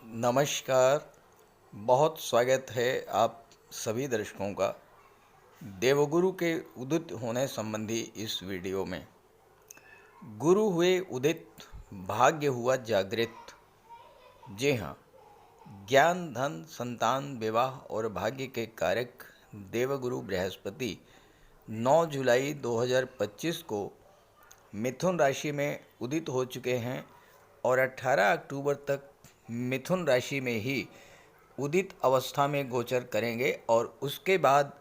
नमस्कार। बहुत स्वागत है आप सभी दर्शकों का देवगुरु के उदित होने संबंधी इस वीडियो में। गुरु हुए उदित, भाग्य हुआ जागृत। जी हाँ, ज्ञान, धन, संतान, विवाह और भाग्य के कारक देवगुरु बृहस्पति 9 जुलाई 2025 को मिथुन राशि में उदित हो चुके हैं और 18 अक्टूबर तक मिथुन राशि में ही उदित अवस्था में गोचर करेंगे और उसके बाद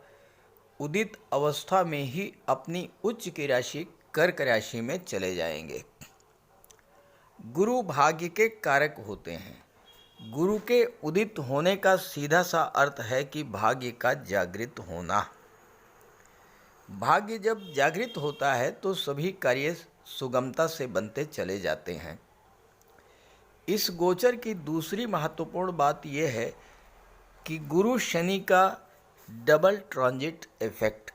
उदित अवस्था में ही अपनी उच्च की राशि कर्क राशि में चले जाएंगे। गुरु भाग्य के कारक होते हैं। गुरु के उदित होने का सीधा सा अर्थ है कि भाग्य का जागृत होना। भाग्य जब जागृत होता है तो सभी कार्य सुगमता से बनते चले जाते हैं। इस गोचर की दूसरी महत्वपूर्ण बात यह है कि गुरु शनि का डबल ट्रांजिट इफेक्ट।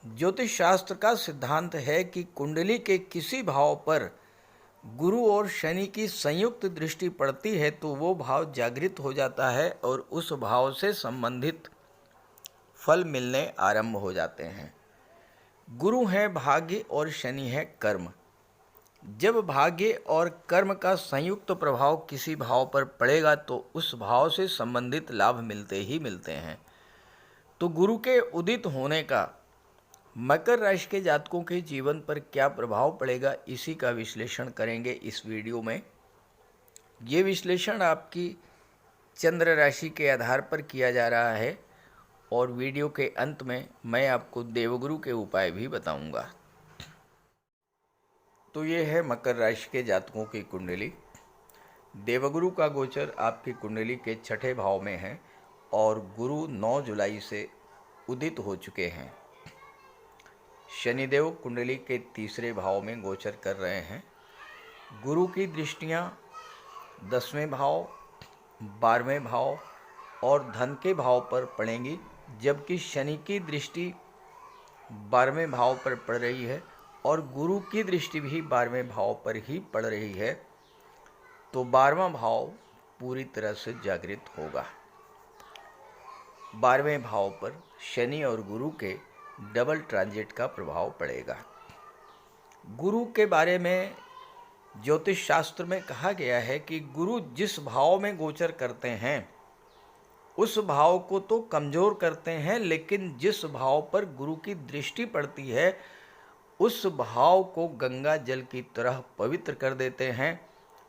ज्योतिष शास्त्र का सिद्धांत है कि कुंडली के किसी भाव पर गुरु और शनि की संयुक्त दृष्टि पड़ती है तो वो भाव जागृत हो जाता है और उस भाव से संबंधित फल मिलने आरंभ हो जाते हैं। गुरु है भाग्य और शनि है कर्म। जब भाग्य और कर्म का संयुक्त प्रभाव किसी भाव पर पड़ेगा तो उस भाव से संबंधित लाभ मिलते ही मिलते हैं। तो गुरु के उदित होने का मकर राशि के जातकों के जीवन पर क्या प्रभाव पड़ेगा, इसी का विश्लेषण करेंगे इस वीडियो में। ये विश्लेषण आपकी चंद्र राशि के आधार पर किया जा रहा है और वीडियो के अंत में मैं आपको देवगुरु के उपाय भी बताऊंगा। तो ये है मकर राशि के जातकों की कुंडली। देवगुरु का गोचर आपकी कुंडली के छठे भाव में है और गुरु 9 जुलाई से उदित हो चुके हैं। शनिदेव कुंडली के तीसरे भाव में गोचर कर रहे हैं। गुरु की दृष्टियां 10वें भाव, 12वें भाव और धन के भाव पर पड़ेंगी, जबकि शनि की दृष्टि 12वें भाव पर पड़ रही है और गुरु की दृष्टि भी 12वें भाव पर ही पड़ रही है। तो 12वां भाव पूरी तरह से जागृत होगा। 12वें भाव पर शनि और गुरु के डबल ट्रांजिट का प्रभाव पड़ेगा। गुरु के बारे में ज्योतिष शास्त्र में कहा गया है कि गुरु जिस भाव में गोचर करते हैं उस भाव को तो कमजोर करते हैं, लेकिन जिस भाव पर गुरु की दृष्टि पड़ती है उस भाव को गंगा जल की तरह पवित्र कर देते हैं,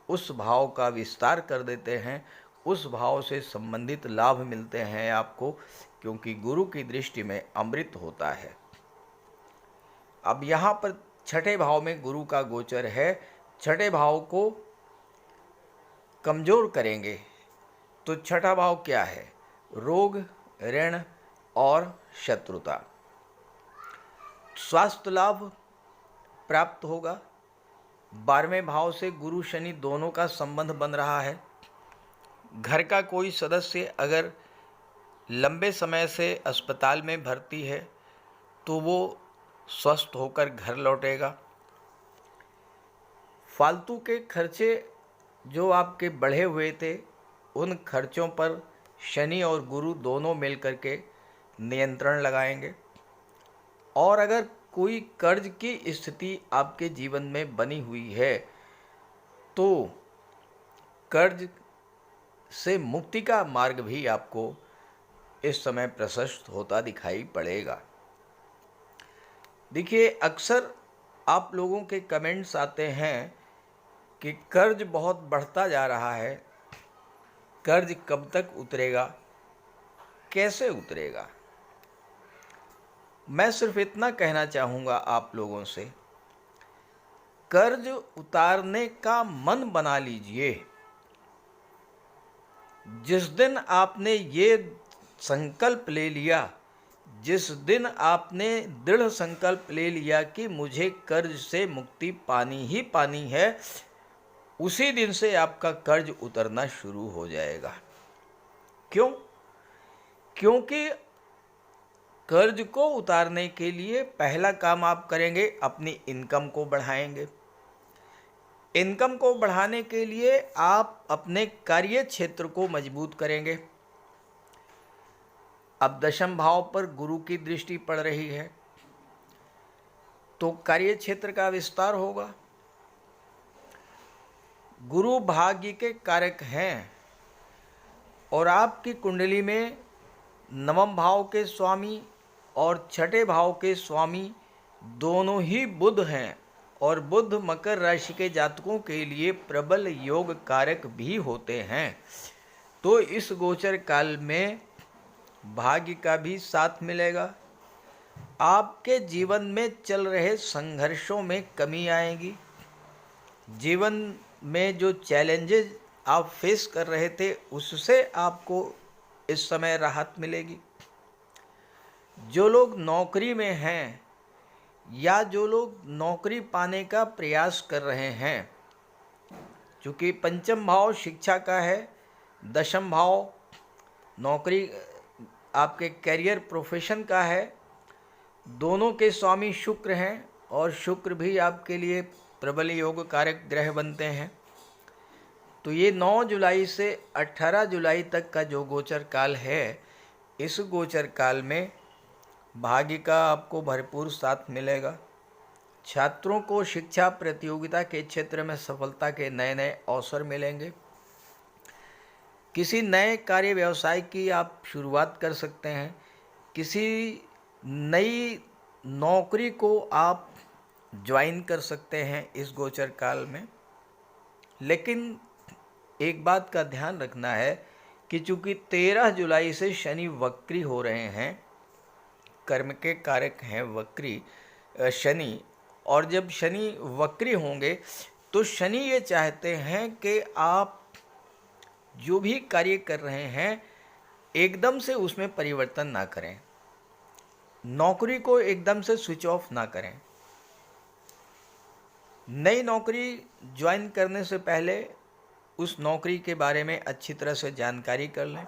उस भाव का विस्तार कर देते हैं, उस भाव से संबंधित लाभ मिलते हैं आपको, क्योंकि गुरु की दृष्टि में अमृत होता है। अब यहाँ पर छठे भाव में गुरु का गोचर है। छठे भाव को कमजोर करेंगे। तो छठा भाव क्या है? रोग, ऋण और शत्रुता। स्वास्थ्य लाभ प्राप्त होगा। 12वें भाव से गुरु शनि दोनों का संबंध बन रहा है। घर का कोई सदस्य अगर लंबे समय से अस्पताल में भर्ती है तो वो स्वस्थ होकर घर लौटेगा। फालतू के खर्चे जो आपके बढ़े हुए थे उन खर्चों पर शनि और गुरु दोनों मिलकर के नियंत्रण लगाएंगे। और अगर कोई कर्ज की स्थिति आपके जीवन में बनी हुई है तो कर्ज से मुक्ति का मार्ग भी आपको इस समय प्रशस्त होता दिखाई पड़ेगा। देखिए, अक्सर आप लोगों के कमेंट्स आते हैं कि कर्ज बहुत बढ़ता जा रहा है, कर्ज कब तक उतरेगा, कैसे उतरेगा। मैं सिर्फ इतना कहना चाहूँगा आप लोगों से, कर्ज उतारने का मन बना लीजिए। जिस दिन आपने ये संकल्प ले लिया, जिस दिन आपने दृढ़ संकल्प ले लिया कि मुझे कर्ज से मुक्ति पानी ही पानी है, उसी दिन से आपका कर्ज उतरना शुरू हो जाएगा। क्यों? क्योंकि कर्ज को उतारने के लिए पहला काम आप करेंगे, अपनी इनकम को बढ़ाएंगे। इनकम को बढ़ाने के लिए आप अपने कार्य क्षेत्र को मजबूत करेंगे। अब दशम भाव पर गुरु की दृष्टि पड़ रही है तो कार्य क्षेत्र का विस्तार होगा। गुरु भाग्य के कारक हैं और आपकी कुंडली में नवम भाव के स्वामी और छठे भाव के स्वामी दोनों ही बुध हैं और बुध मकर राशि के जातकों के लिए प्रबल योग कारक भी होते हैं। तो इस गोचर काल में भाग्य का भी साथ मिलेगा। आपके जीवन में चल रहे संघर्षों में कमी आएगी। जीवन में जो चैलेंजेस आप फेस कर रहे थे उससे आपको इस समय राहत मिलेगी। जो लोग नौकरी में हैं या जो लोग नौकरी पाने का प्रयास कर रहे हैं, चूँकि पंचम भाव शिक्षा का है, दशम भाव नौकरी आपके करियर प्रोफेशन का है, दोनों के स्वामी शुक्र हैं और शुक्र भी आपके लिए प्रबल योग कारक ग्रह बनते हैं। तो ये 9 जुलाई से 18 जुलाई तक का जो गोचर काल है, इस गोचर काल में भाग्य का आपको भरपूर साथ मिलेगा। छात्रों को शिक्षा प्रतियोगिता के क्षेत्र में सफलता के नए नए अवसर मिलेंगे। किसी नए कार्य व्यवसाय की आप शुरुआत कर सकते हैं। किसी नई नौकरी को आप ज्वाइन कर सकते हैं इस गोचर काल में। लेकिन एक बात का ध्यान रखना है कि चूँकि 13 जुलाई से शनि वक्री हो रहे हैं, कर्म के कारक हैं वक्री शनि, और जब शनि वक्री होंगे तो शनि ये चाहते हैं कि आप जो भी कार्य कर रहे हैं एकदम से उसमें परिवर्तन ना करें, नौकरी को एकदम से स्विच ऑफ ना करें। नई नौकरी ज्वाइन करने से पहले उस नौकरी के बारे में अच्छी तरह से जानकारी कर लें।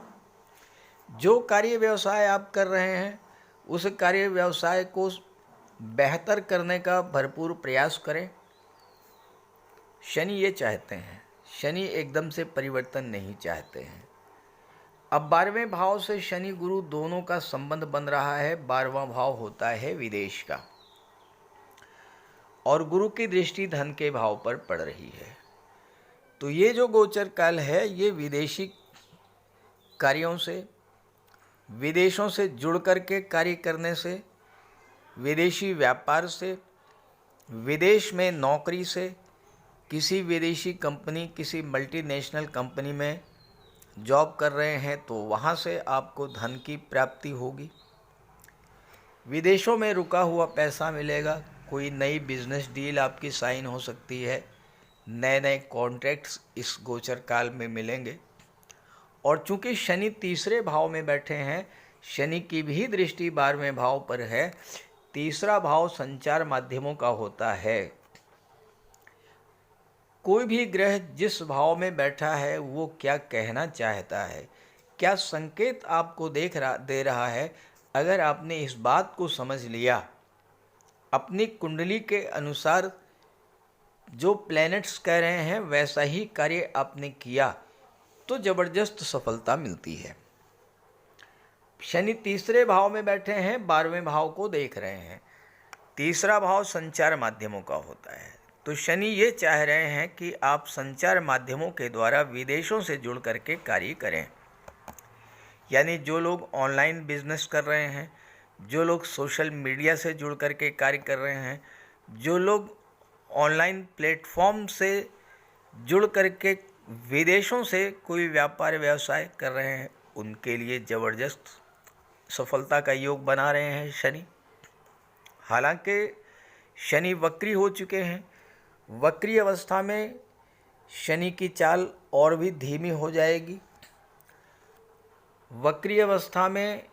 जो कार्य व्यवसाय आप कर रहे हैं उस कार्य व्यवसाय को बेहतर करने का भरपूर प्रयास करें। शनि ये चाहते हैं, शनि एकदम से परिवर्तन नहीं चाहते हैं। अब 12वें भाव से शनि गुरु दोनों का संबंध बन रहा है। 12वां भाव होता है विदेश का और गुरु की दृष्टि धन के भाव पर पड़ रही है। तो ये जो गोचर काल है ये विदेशी कार्यों से, विदेशों से जुड़ कर के कार्य करने से, विदेशी व्यापार से, विदेश में नौकरी से, किसी विदेशी कंपनी, किसी मल्टीनेशनल कंपनी में जॉब कर रहे हैं तो वहाँ से आपको धन की प्राप्ति होगी। विदेशों में रुका हुआ पैसा मिलेगा। कोई नई बिजनेस डील आपकी साइन हो सकती है। नए नए कॉन्ट्रैक्ट्स इस गोचर काल में मिलेंगे। और चूंकि शनि तीसरे भाव में बैठे हैं, शनि की भी दृष्टि 12वें भाव पर है। तीसरा भाव संचार माध्यमों का होता है। कोई भी ग्रह जिस भाव में बैठा है वो क्या कहना चाहता है, क्या संकेत आपको दे रहा है, अगर आपने इस बात को समझ लिया, अपनी कुंडली के अनुसार जो प्लैनेट्स कह रहे हैं वैसा ही कार्य आपने किया तो ज़बरदस्त सफलता मिलती है। शनि तीसरे भाव में बैठे हैं, 12वें भाव को देख रहे हैं। तीसरा भाव संचार माध्यमों का होता है। तो शनि ये चाह रहे हैं कि आप संचार माध्यमों के द्वारा विदेशों से जुड़ करके कार्य करें। यानी जो लोग ऑनलाइन बिजनेस कर रहे हैं, जो लोग सोशल मीडिया से जुड़ करके कार्य कर रहे हैं, जो लोग ऑनलाइन प्लेटफॉर्म से जुड़ करके विदेशों से कोई व्यापार व्यवसाय कर रहे हैं, उनके लिए ज़बरदस्त सफलता का योग बना रहे हैं शनि। हालांकि शनि वक्री हो चुके हैं। वक्री अवस्था में शनि की चाल और भी धीमी हो जाएगी। वक्री अवस्था में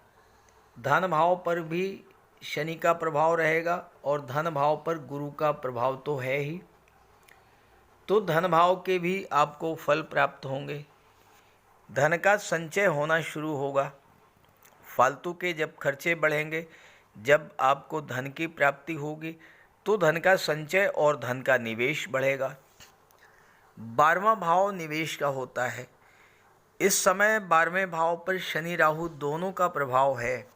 धन भाव पर भी शनि का प्रभाव रहेगा और धन भाव पर गुरु का प्रभाव तो है ही। तो धन भाव के भी आपको फल प्राप्त होंगे। धन का संचय होना शुरू होगा। फालतू के जब खर्चे बढ़ेंगे, जब आपको धन की प्राप्ति होगी तो धन का संचय और धन का निवेश बढ़ेगा। 12वां भाव निवेश का होता है। इस समय 12वें भाव पर शनि राहु दोनों का प्रभाव है,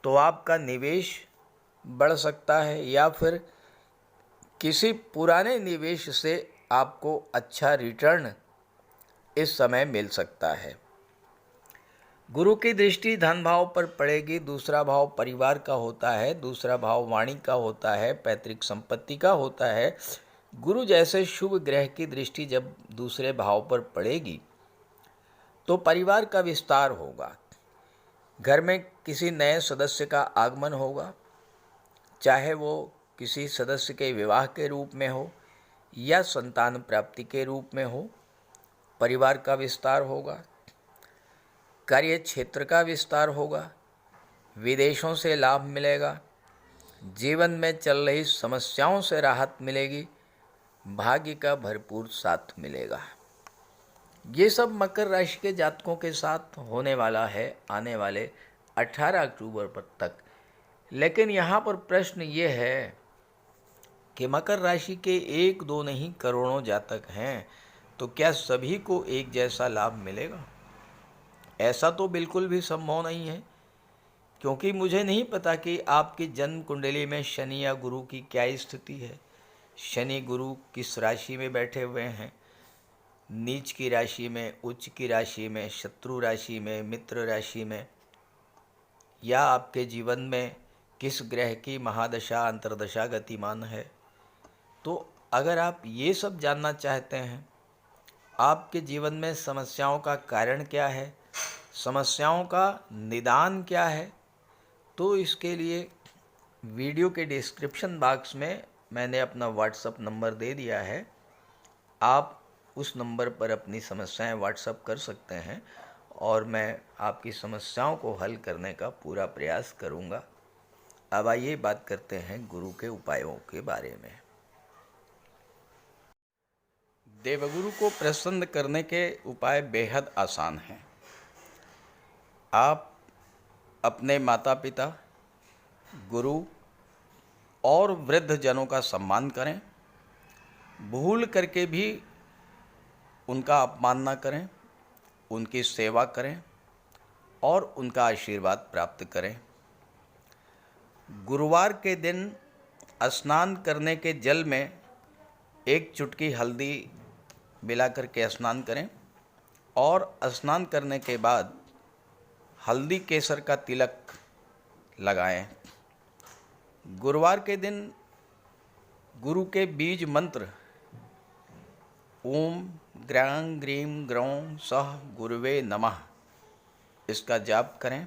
तो आपका निवेश बढ़ सकता है या फिर किसी पुराने निवेश से आपको अच्छा रिटर्न इस समय मिल सकता है। गुरु की दृष्टि धन भाव पर पड़ेगी। दूसरा भाव परिवार का होता है, दूसरा भाव वाणी का होता है, पैतृक संपत्ति का होता है। गुरु जैसे शुभ ग्रह की दृष्टि जब दूसरे भाव पर पड़ेगी तो परिवार का विस्तार होगा, घर में किसी नए सदस्य का आगमन होगा, चाहे वो किसी सदस्य के विवाह के रूप में हो या संतान प्राप्ति के रूप में हो। परिवार का विस्तार होगा, कार्य क्षेत्र का विस्तार होगा, विदेशों से लाभ मिलेगा, जीवन में चल रही समस्याओं से राहत मिलेगी, भाग्य का भरपूर साथ मिलेगा। ये सब मकर राशि के जातकों के साथ होने वाला है आने वाले 18 अक्टूबर तक। लेकिन यहाँ पर प्रश्न ये है कि मकर राशि के 1-2 नहीं करोड़ों जातक हैं, तो क्या सभी को एक जैसा लाभ मिलेगा? ऐसा तो बिल्कुल भी संभव नहीं है, क्योंकि मुझे नहीं पता कि आपकी जन्म कुंडली में शनि या गुरु की क्या स्थिति है। शनि गुरु किस राशि में बैठे हुए हैं, नीच की राशि में, उच्च की राशि में, शत्रु राशि में, मित्र राशि में, या आपके जीवन में किस ग्रह की महादशा अंतर्दशा गतिमान है। तो अगर आप ये सब जानना चाहते हैं, आपके जीवन में समस्याओं का कारण क्या है, समस्याओं का निदान क्या है, तो इसके लिए वीडियो के डिस्क्रिप्शन बॉक्स में मैंने अपना व्हाट्सएप नंबर दे दिया है। आप उस नंबर पर अपनी समस्याएं व्हाट्सएप कर सकते हैं और मैं आपकी समस्याओं को हल करने का पूरा प्रयास करूंगा। अब आइए बात करते हैं गुरु के उपायों के बारे में। देवगुरु को प्रसन्न करने के उपाय बेहद आसान हैं। आप अपने माता पिता, गुरु और वृद्ध जनों का सम्मान करें। भूल करके भी उनका अपमान न करें, उनकी सेवा करें और उनका आशीर्वाद प्राप्त करें। गुरुवार के दिन स्नान करने के जल में 1 चुटकी हल्दी मिला करके स्नान करें और स्नान करने के बाद हल्दी केसर का तिलक लगाएं। गुरुवार के दिन गुरु के बीज मंत्र ओम ग्रां ग्रीं ग्रौं सह गुरुवे नमः इसका जाप करें।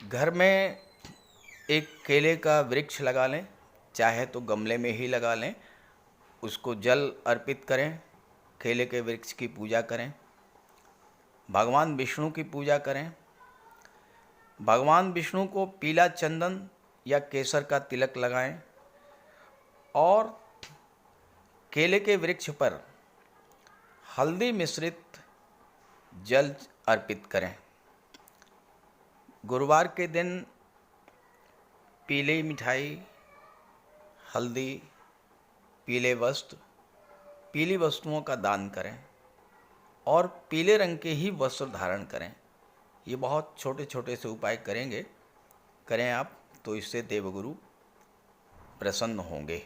घर में एक केले का वृक्ष लगा लें, चाहे तो गमले में ही लगा लें, उसको जल अर्पित करें, केले के वृक्ष की पूजा करें, भगवान विष्णु की पूजा करें। भगवान विष्णु को पीला चंदन या केसर का तिलक लगाएं और केले के वृक्ष पर हल्दी मिश्रित जल अर्पित करें। गुरुवार के दिन पीली मिठाई, हल्दी, पीले वस्त्र, पीली वस्तुओं का दान करें और पीले रंग के ही वस्त्र धारण करें। ये बहुत छोटे छोटे से उपाय करें आप, तो इससे देवगुरु प्रसन्न होंगे।